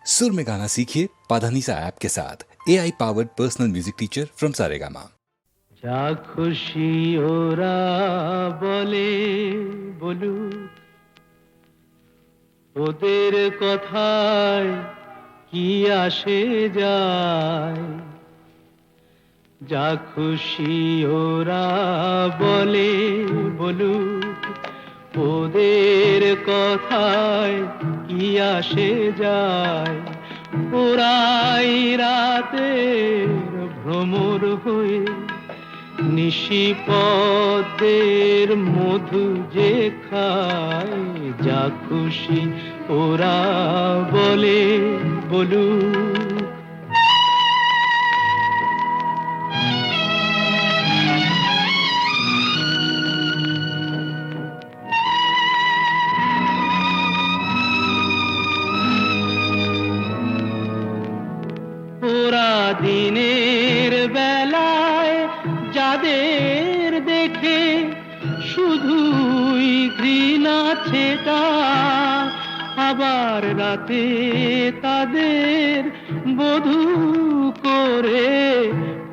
सुर में गाना सीखिए पाधानीसा ऐप के साथ AI powered personal music teacher from Saregama. যা খুশি ওরা বলে বলুক, ওদের কথায় কি আসে যায়। যা খুশি ওরা বলে বলুক, ওদের কথায় কি আসে যায়। ওরাই রাতের ভ্রমর হয়ে নিশিপদের মধু যে খায়। যা খুশি ওরা বলে বলুক। ওরা দিনের বেলায় যাদের দেখে শুধুই ঘৃণা ছেটা, আবার রাতে তাদের বধূ করে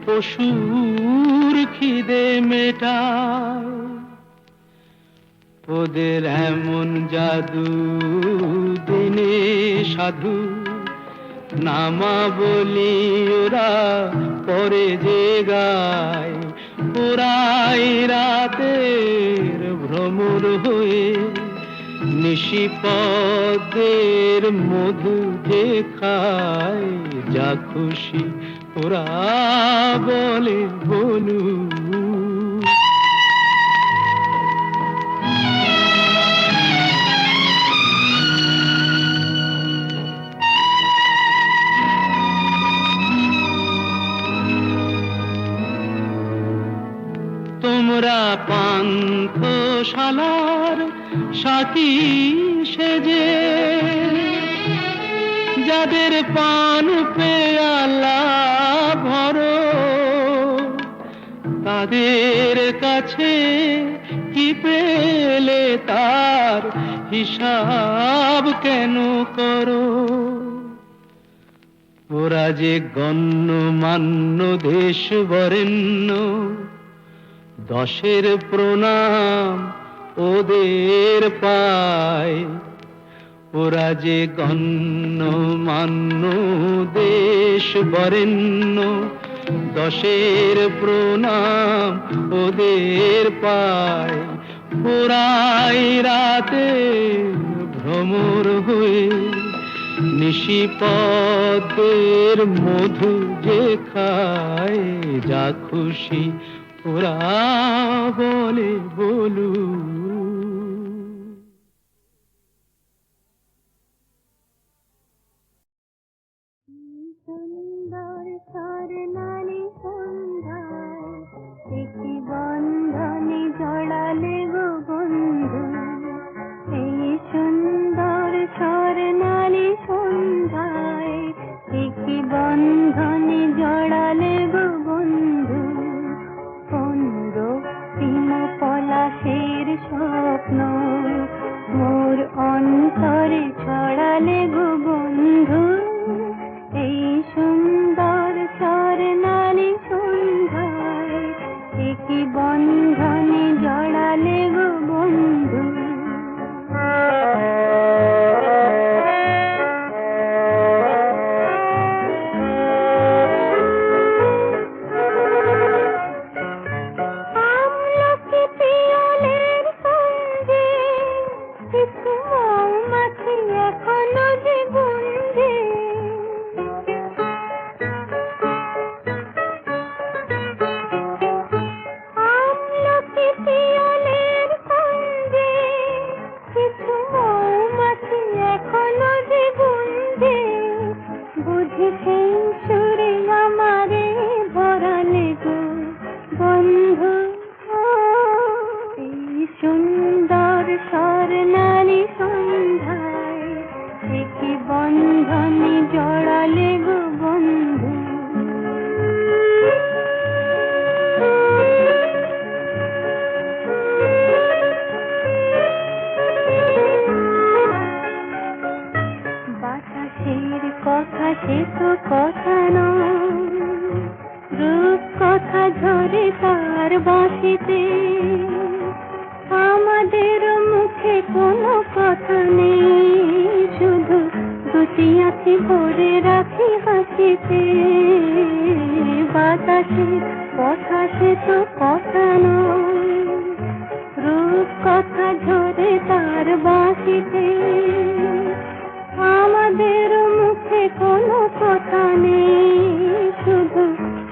পশুর খিদে মেটায়। ওদের এমন জাদু দিনে সাধু নামা বলি ওরা পরে যে গায়। ওরাই রাতের ভ্রমর হয়ে নিশিপদের মধু যে খায়। যা খুশি ওরা বলে বলুক। তোমরা পান্থশালার সাথী সেজে যাদের পান পেয়ালা ভরো, তাদের কাছে কি পেলে তার হিসাব কেন করো। ওরা যে গণ্যমান্য দেশ বরেণ্য, দশের প্রণাম ওদের পায়। ওরা যে গণ্যমান্য দেশ বরেণ্য, দশের প্রণাম ওদের পায়। ওরাই রাতে ভ্রমর হয়ে নিশিপদের মধু যে খায়। যা খুশি ওরা বলে বলুক। সুন্দর স্বর্ণালী সন্ধ্যায় একটি বন্ধনে জড়ালে গো বন্ধু। এই সুন্দর স্বর্ণালী সন্ধ্যায় একটি বন্ধনে জড়ালে গো বন্ধু। কোন রক্তিম পলাশের মনের কথা সে তো কথা নয়, রূপ কথা ঝরে তার বাঁশিতে, আমাদের মুখে কোনো কথা নেই, শুধু দুটি আঁখি ভরে রাখি হাসিতে। বাতাসের কথা সে তো কথা নয়, রূপ কথা ঝরে তার বাঁশিতে, আমাদের মুখে কোনো কথা নেই, শুধু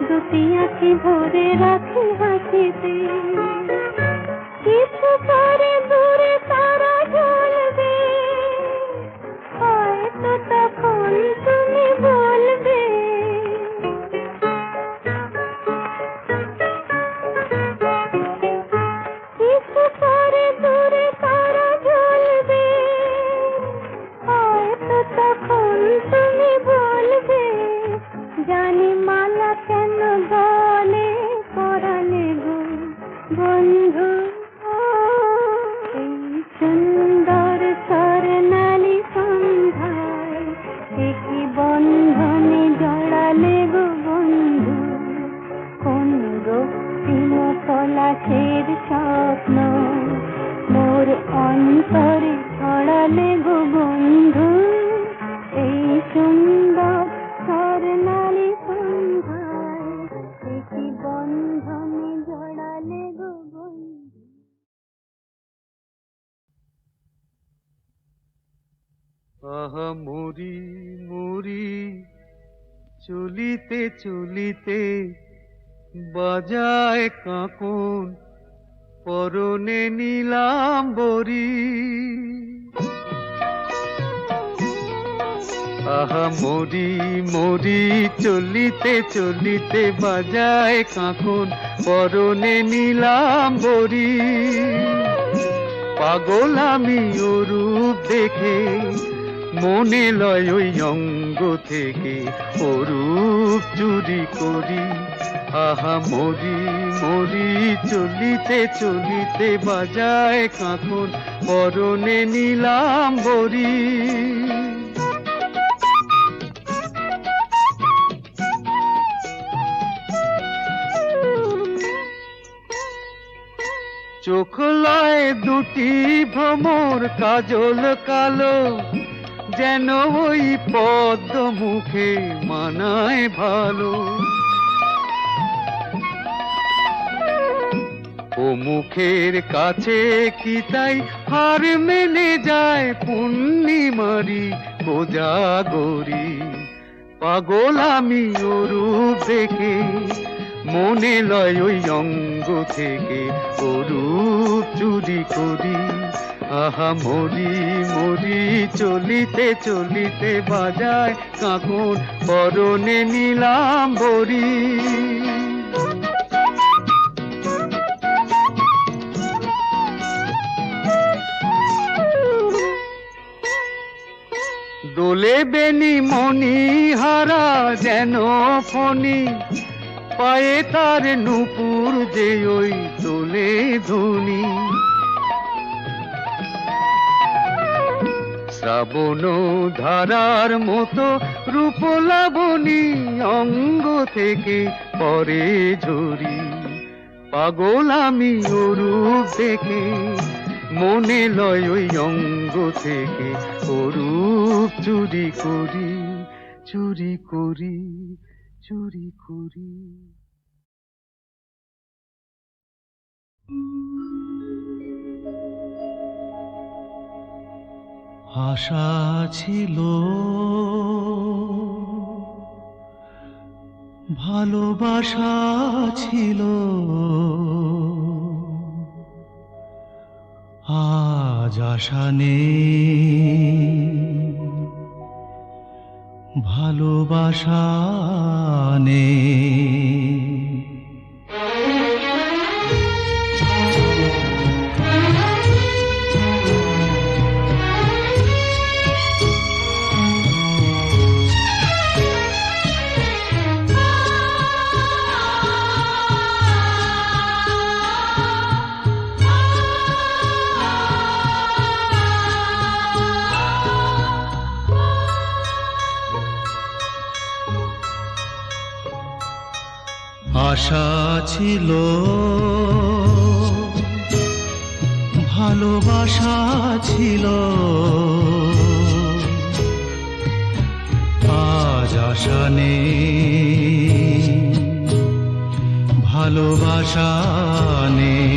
দুটি আঁখি ভরে রাখি হাসিতে। কিছু পরে দূরে তারা জ্বলবে, হয়তো তখন তুমি বলবে, কিছু পরে দূরে তারা জ্বলবে, হয়তো তখন তুমি বলবে, জানি মালা কেন গলে পরালে গো বন্ধু। এই সুন্দর স্বর্ণালী সন্ধ্যায় একই বন্ধনে জড়ালে গো বন্ধু, কোন রক্তিম পলাশের স্বপ্ন মোর অন্তরে ছড়ালে গো বন্ধু। এই সুন্দর স্বর্ণালী সন্ধ্যায় একই বন্ধনে জড়ালে গো বন্ধু। আহা মরি মরি চলিতে চলিতে, বাজায় কাঁকন পরনে নীলাম্বরী। আহা মরি মরি চলিতে চলিতে, বাজায় কাঁকন পরনে নীলাম্বরী। পাগল আমি ও রূপ দেখে, মনে লয় ওই অঙ্গ থেকে ও রূপ চুরি করি। আহা মরি মরি চলিতে চলিতে, বাজায় কাঁকন পরনে নীলাম্বরী। চোখ লয় দুটি ভ্রমর কাজল কালো, যেন ওই পদ্ম মুখে মানায় ভালো। ও মুখের কাছে কি তাই হার মেনে যায় পূর্ণিমারি কোজাগরি। পাগল আমি ও রূপ দেখে, মনে লয় ওই অঙ্গ থেকে ও রূপ চুরি করি। আহা মরি মরি চলিতে চলিতে, বাজায় কাঁকন পরনে নীলাম্বরী। দোলে বেনি মনি হারা যেন ফণি, পায়ে তার নূপুর যে ওই তোলে ধ্বনি। শ্রাবণ ধারার মতো রূপ লাবণী, অঙ্গ থেকে পরে ঝরি। পাগল আমি ও রূপ দেখে, মনে লয় ওই অঙ্গ থেকে ও রূপ চুরি করি, চুরি করি, চুরি করি। আশা ছিল, ভালোবাসা ছিল, আজ আশা নেই, ভালোবাসা নেই। আশা ছিল, ভালোবাসা ছিল, আজ আশা নেই, ভালোবাসা নেই।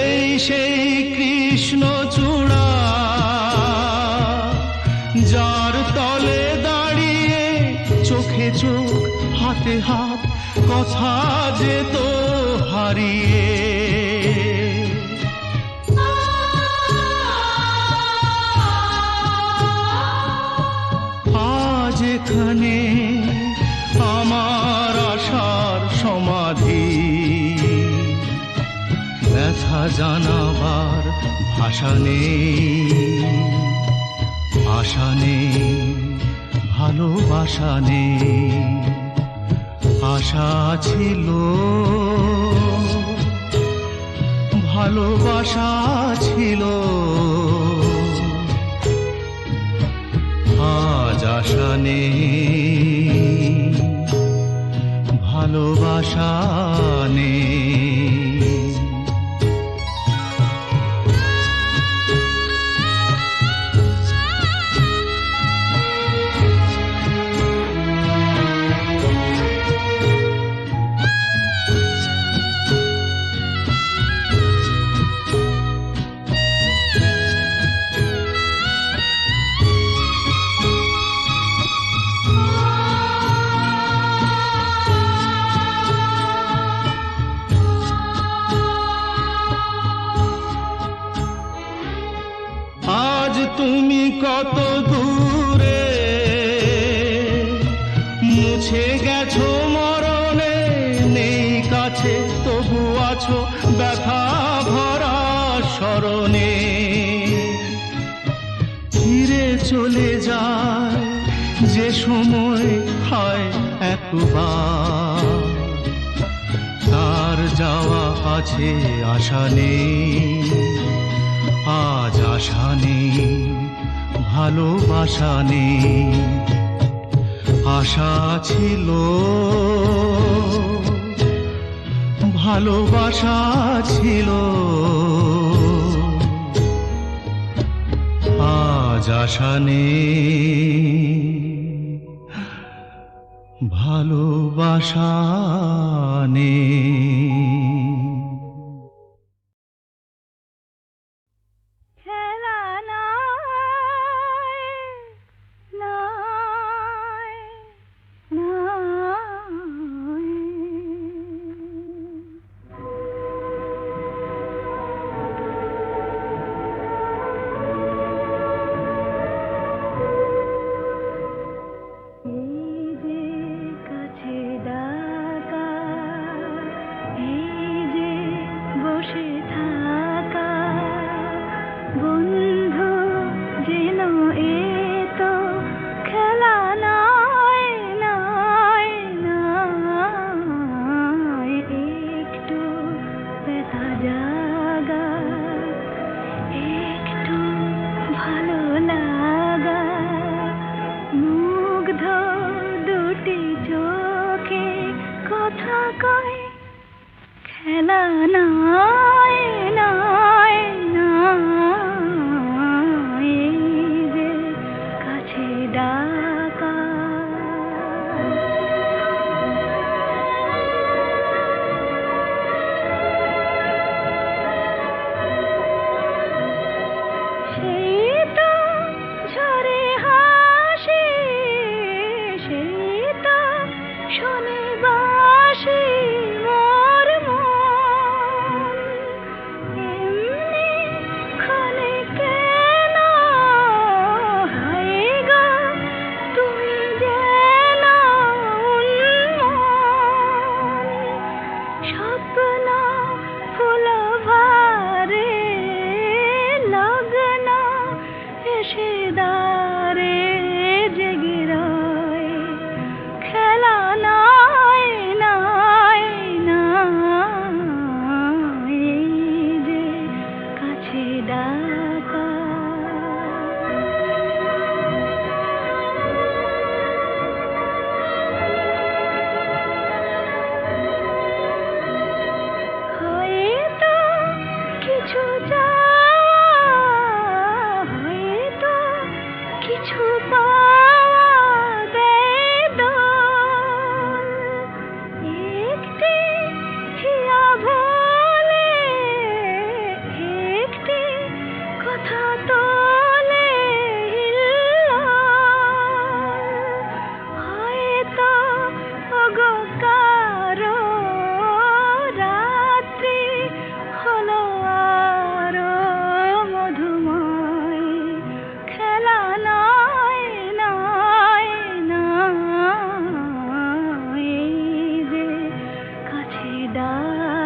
এই সেই কৃষ্ণ চূড়া, যার তলে দাঁড়িয়ে চোখে চোখ হাতে হাত কথা যেত হারিয়ে। আজ এখানে আমার আশার সমাধি, ব্যথা জানাবার ভাষা নেই, আশা নেই, ভালোবাসা নেই। আশা ছিল, ভালোবাসা ছিল, আজ আশা নেই, ভালোবাসা নেই। আজ তুমি কত দূরে, মুছে গেছো মরণে, নেই কাছে তবু আছো ব্যথা ভরা স্মরণে। ফিরে চলে যায় যে সময় হয় একবার, তার যাওয়া আছে আশা নেই, আজ আশা নেই, ভালোবাসা নেই। আশা ছিল, ভালোবাসা ছিল, আজ আশা নেই, ভালোবাসা নেই। খেলা নাই, নাই, নাই। এই যে কাছে ডাকা, এই যে বসে থাকা, বন্ধু যেন এ তো খেলা নাই, নাই, নাই। একটু ব্যথা জাগা, একটু ভালো লাগা, মুগ্ধ দুটি চোখে কথা কয়, খেলা নাই, নাই, নাই। এই যে কাছে ডাকা, সেই তো ঝরে হাসি, সেই তো শোনে বাঁশি মোর মন।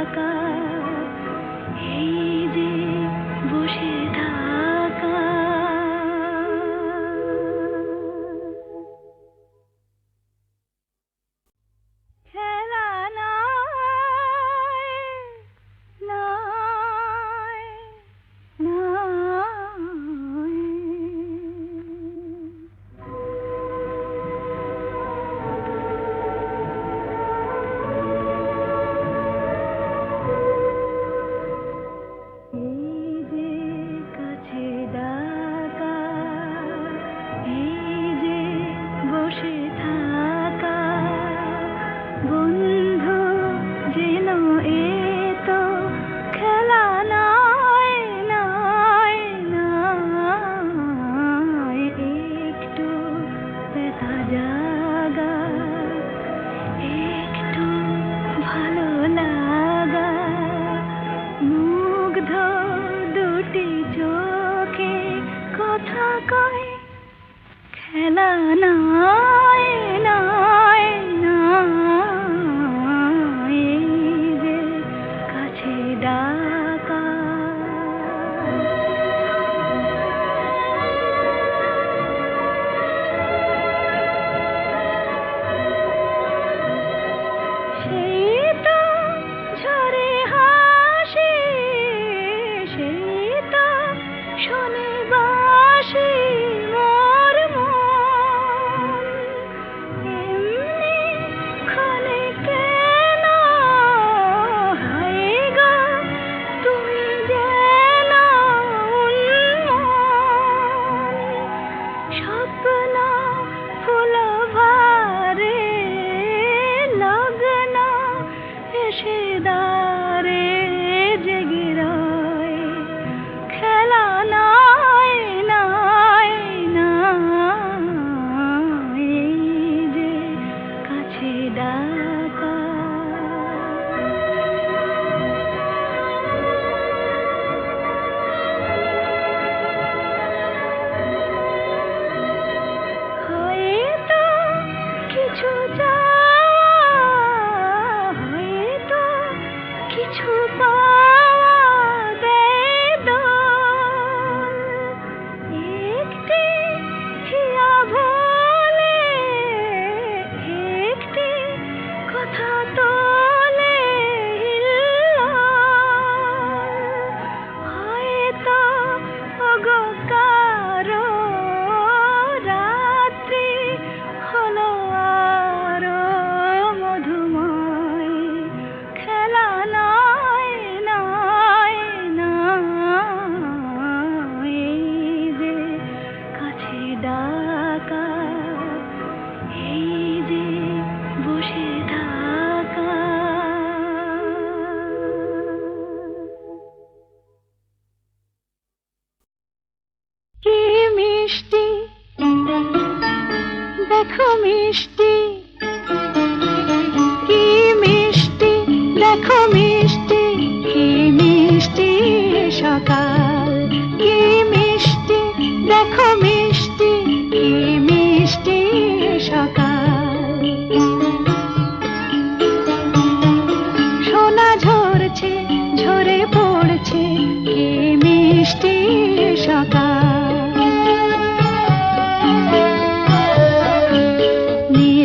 থাকা, এই যে বসে থাকা। খেলা নাই, নাই, নাই। এই যে কাছে ডাকা, এই যে বসে থাকা, বন্ধু যেন এতো খেলা নাই, নাই, নাই। একটু ব্যথা জাগা, একটু ভালো লাগা, মুগ্ধ দুটি চোখে কথা কয়, খেলা নাই, নাই, নাই। এই যে কাছে ডাকা। সেই তো ঝরে হাসি, সেই তো শোনে বাঁশি মোর মন। এমনি ক্ষণে কেন হায় গো তুমি যেন উন্মন। স্বপ্ন ফুল ভারে লগ্ন এসে দাঁড়ে জেগে রয়, খেলা নাই, নাই, নাই। এই যে কাছে ডাকা। হয়তো কিছু চাওয়া, হয়তো কিছু পাওয়া দেয় দোল। একটি হিয়া ভোলে, একটি কথা তোলে হিল্লোল। হয়তো ওগো কারো রাত্রি হলো আরো মধুময়, খেলা নাই, নাই, নাই। এই যে কাছে ডাকা, এই যে বসে থাকা। কি মিষ্টি দেখো মিষ্টি, কি মিষ্টি দেখো মিষ্টি, কি মিষ্টি সকাল। কি মিষ্টি দেখো মিষ্টি, কি মিষ্টি সকাল। সোনা ঝরছে ঝরে পড়ছে, কি মিষ্টি সকাল। নীল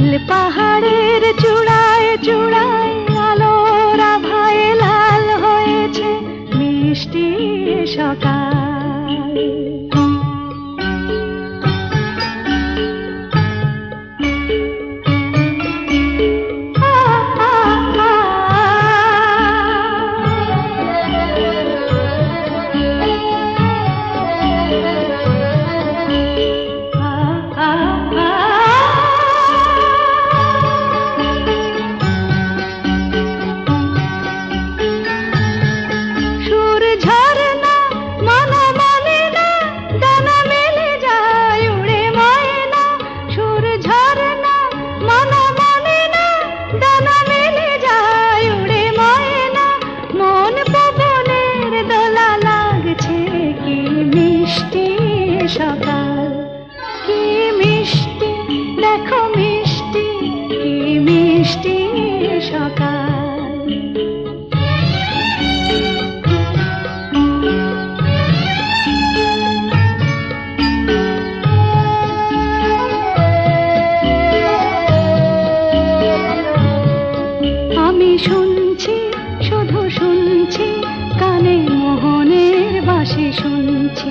বাঁশি শুনছি,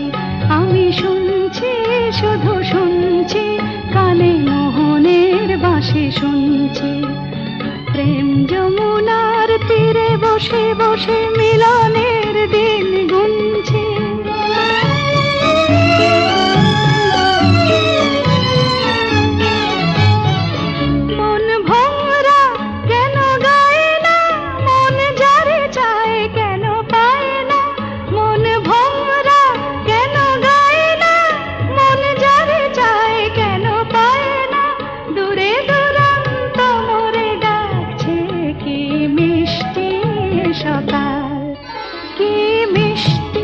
আমি শুনছি, শুধু শুনছি, কানে মোহনের বাঁশি শুনছি। প্রেম যমুনার তীরে বসে বসে মিলনের দিন গুনছি। মন ভোরা কেন গায় না, মন যারে চায় কেন পায় না। মন ভোরা কেন গায় না, মন যারে চায় কেন পায় না। দূরে দূরান্ত মোরে ডাকছে, কি মিষ্টি সকাল, কি মিষ্টি,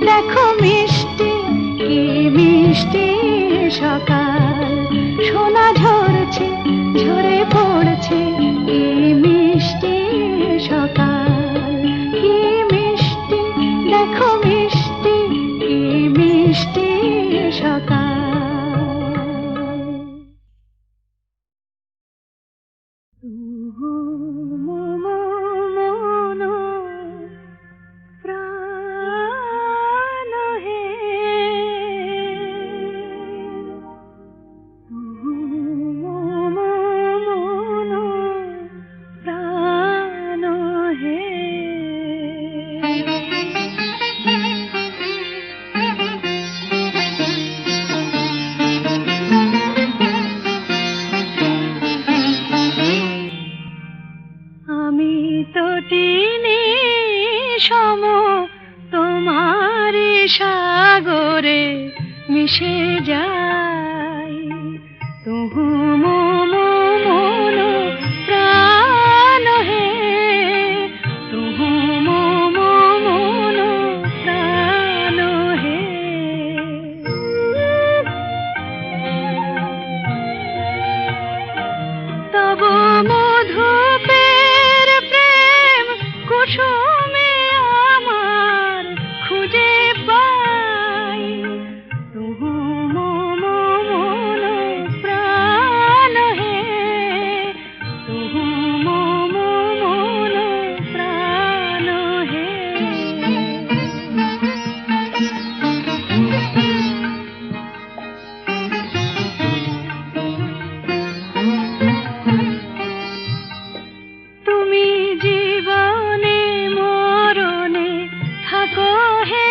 দেখো মিষ্টি, কি মিষ্টি সকাল। সোনা ঝরছে, ঝরে পড়ছে, কি মিষ্টি সকাল, কি মিষ্টি, দেখো মিষ্টি, কি মিষ্টি সকাল। মন প্রাণ হে, মন প্রাণ হে। আমি তটিনী সম তোমারি সাগরে মিশে যাই। তুহু মম মন প্রাণ হে, তুহু মম মন প্রাণ হে। তব মধুপের প্রেম কুসুমে আমার খুঁজে পাই। তুহু মম মন প্রাণ হে, তুহু মম মন প্রাণ হে। তুমি জীবনে মরণে থাকো হে,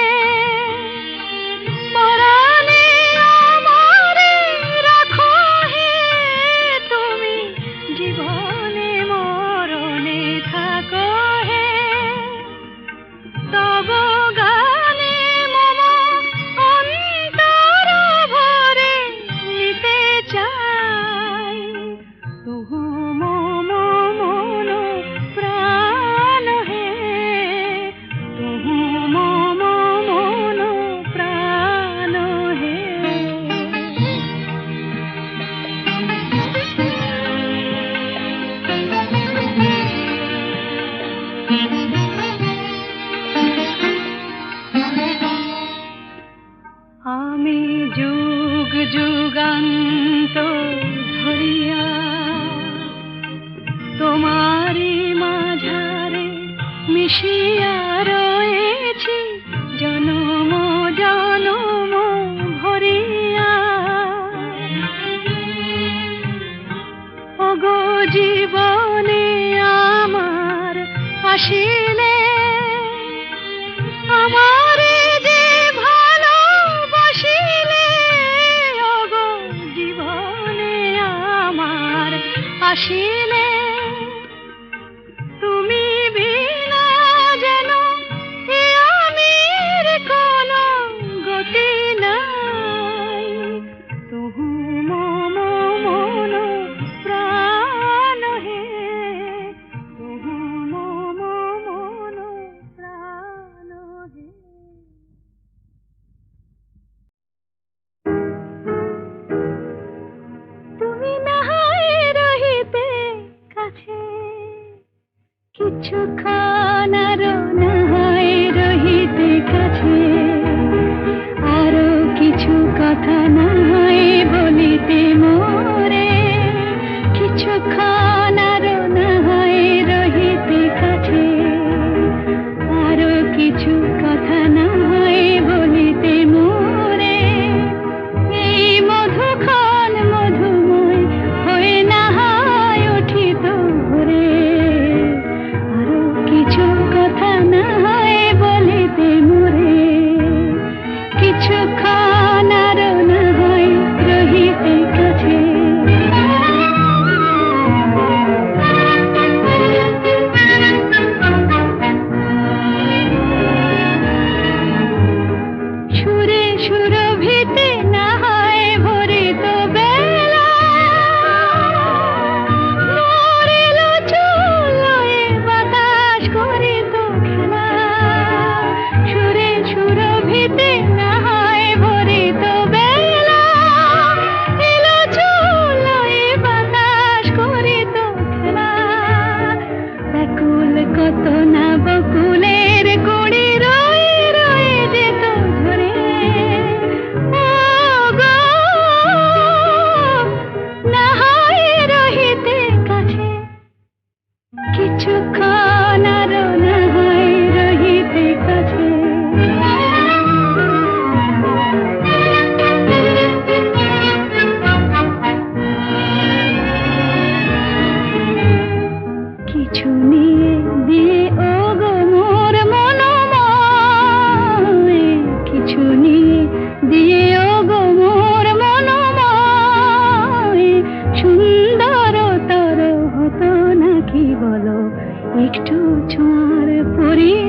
পরাণে আমারে রাখো হে। তুমি জীবনে মরণে থাকো হে, তব গানে মম অন্তর ভরে নিতে চাই। তুহু মম মন প্রাণ হে, তুহু মম মন প্রাণ হে। আমি যুগ যুগান্ত ধরিয়া তোমারি মাঝারে মিশিয়া রয়েছি, জনম জনম ভরিয়া। ওগো জীবনে আমার আসিলে, আমারে যে ভালোবাসিলে। ওগো জীবনে আমার আসিলে, তুমি বিনা যেন এ আমির কোনো গতি নাই। তুহু মম মন প্রাণ হে, তুহু মম মন প্রাণ হে। তুমি নাহায় রহিতে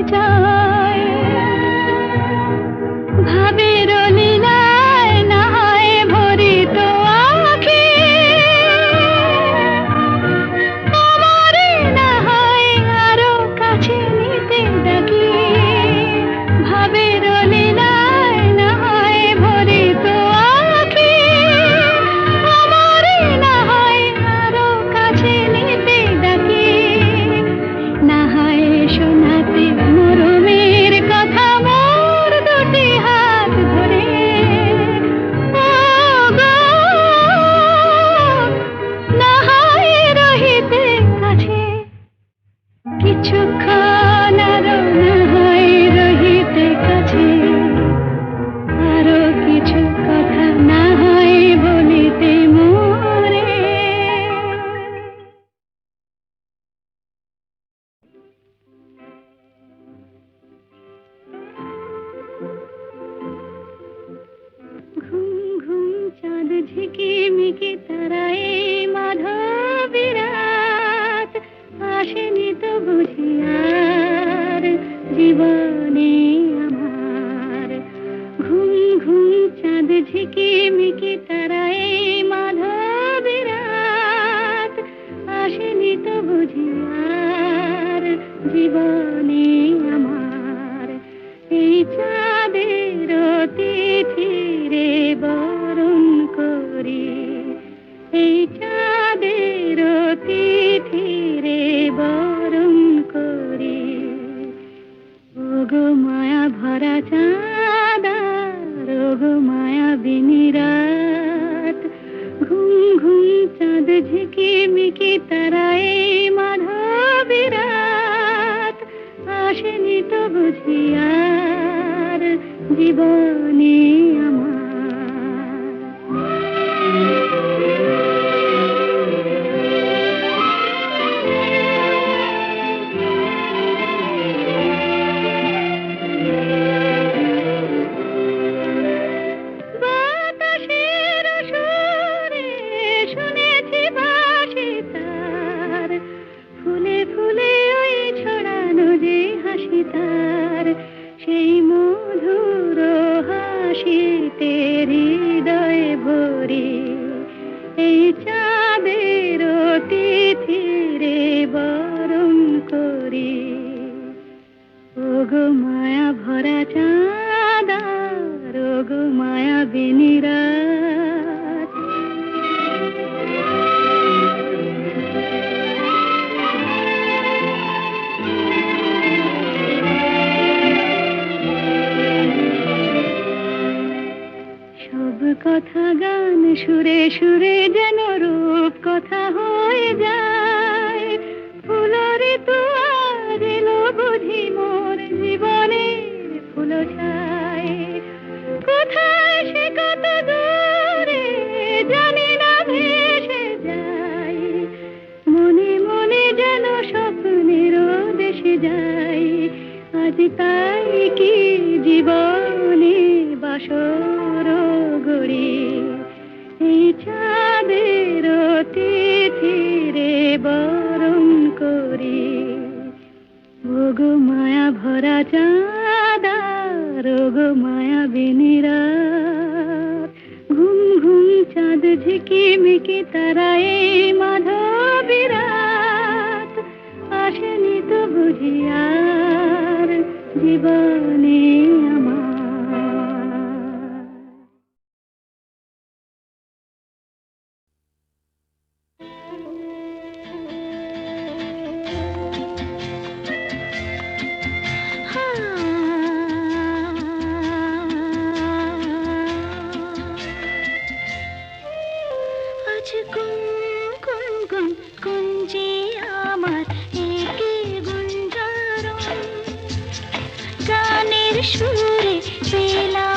যায় ভাবের লীলায় না হয় ভরিত আঁখি আমারে না হয় আরো কাছে নিতে ডাকি ভাবের লীলায় না হয় ভরিত আঁখি আমারে না হয় আরো কাছে নিতে ডাকি না হয় শোনাতে মরমের কথা মোর দুটি হাত ধরে ও গো না হয় রহিতে কাছে কিছুক্ষণ আরো না হয় রহিতে কাছে আরো কিছু কথা না হয় বলিতে মোরে ঘুম ঘুম চাঁদ ঝিকিমিকি তারায় মাধবী রাত আসেনি তো বুঝি আর জীবনে আমার ঘুম ঘুম চাঁদ ঝিকিমিকি তারায় মাধবী রাত আসেনি তো বুঝি আর জীবনে আমার এই চাঁদের তিথি রে বরণ করি এই চাঁদের তিথি রে বরণ করি ওগো মায়া ভরা চাঁদ ওগো মায়া বিনি রাত ঘুম ঘুম চাঁদ ঝিকিমিকি তারায় মাধবী রাত আসেনি তো বুঝি আর জীবনে আমার বাতাসের সুরে শুনেছি বাঁশি তার ফুলে ফুলে ওই ছড়ানো যে হাসি তার সেই মধুর হাসিতে হৃদয় ভরে এই চাঁদের তিথি রে বরণ করি ওগো মায়া ভরা চাঁদ ওগো মায়া বিনি রাত সব কথা গান সুরে সুরে যেন রূপ কথা হয়ে যায় ফুলরে তো আজ এলো বুঝি মোর জীবনের ফুল ছায় কোথায় সে কত দূরে জানি না ভেসে যায় মনে মনে যেন স্বপ্নের দেশে যায় আজ তাই কি জীবনে বাসর গড়ি এই চাঁদের তিথি রে বরণ করি ওগো মায়া ভরা চাঁদ ওগো মায়া বিনি রাত ঘুম ঘুম চাঁদ ঝিকিমিকি তারায় মাধবী রাত আসেনি তো বুঝি আর জীবনে আমার আজ গুন গুন গুন গুঞ্জে আমার একে গুঞ্জরণ গানের সুরে পেলাম